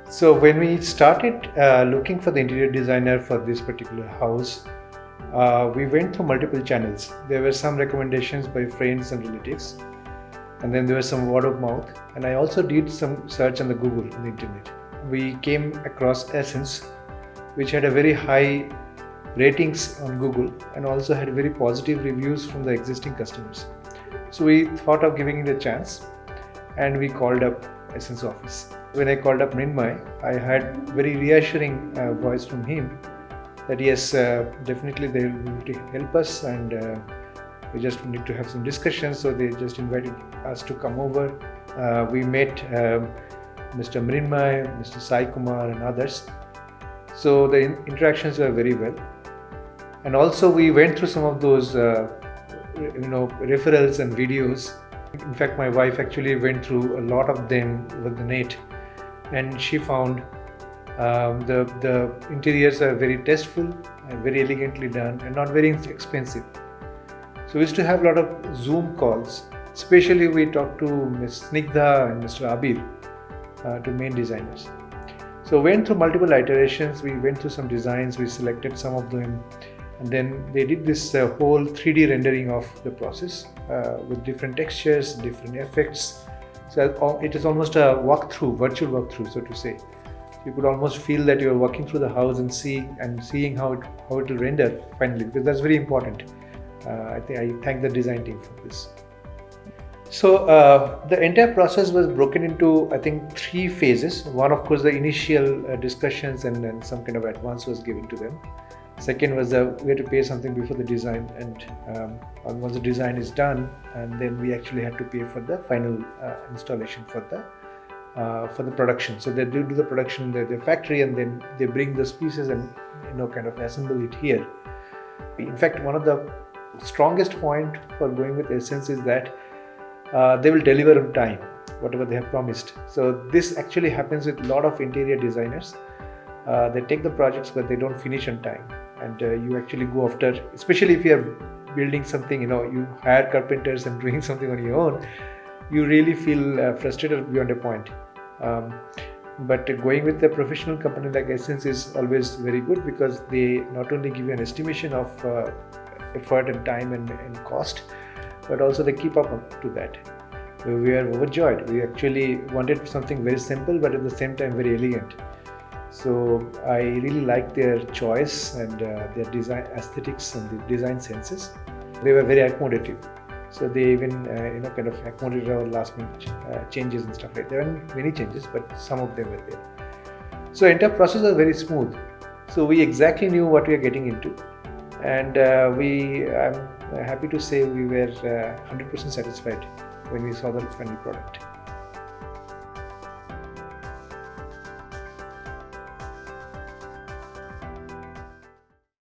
So when we started looking for the interior designer for this particular house, we went through multiple channels. There were some recommendations by friends and relatives, and then there was some word of mouth. And I also did some search on the Google, on the internet. We came across Asense, which had a very high ratings on Google and also had very positive reviews from the existing customers. So we thought of giving it a chance, and we called up Asense office. When I called up Mrinmay, I had very reassuring voice from him that yes, definitely they will help us, and we just need to have some discussions. So they just invited us to come over. We met Mr. Mrinmay, Mr. Sai Kumar and others. So the interactions were very well. And also we went through some of those referrals and videos. In fact, my wife actually went through a lot of them with the net, and she found the interiors are very tasteful and very elegantly done and not very expensive. So we used to have a lot of Zoom calls. Especially we talked to Ms. Snigdha and Mr. Abir, two main designers. So went through multiple iterations. We went through some designs. We selected some of them, and then they did this whole 3D rendering of the process with different textures, different effects. So it is almost a walkthrough, virtual walkthrough, so to say. You could almost feel that you are walking through the house and seeing how it will render finally, because that's very important. I thank the design team for this. So the entire process was broken into, I think, 3 phases. One, of course, the initial discussions, and then some kind of advance was given to them. Second was we had to pay something before the design, and once the design is done, and then we actually had to pay for the final installation for the production. So they do the production in the factory, and then they bring those pieces and kind of assemble it here. In fact, one of the strongest point for going with Asense is that they will deliver on time, whatever they have promised. So this actually happens with a lot of interior designers. They take the projects, but they don't finish on time, and you actually go after, especially if you are building something, you hire carpenters and doing something on your own, you really feel frustrated beyond a point. But going with a professional company like Asense is always very good, because they not only give you an estimation of effort and time and cost, but also they keep up to that. We are overjoyed. We actually wanted something very simple, but at the same time very elegant. So I really like their choice and their design aesthetics and the design senses. They were very accommodative. So they even kind of accommodated our last minute changes and stuff like that. There weren't many changes, but some of them were there. So entire process was very smooth. So we exactly knew what we are getting into, and I'm happy to say we were 100% satisfied when we saw the final product.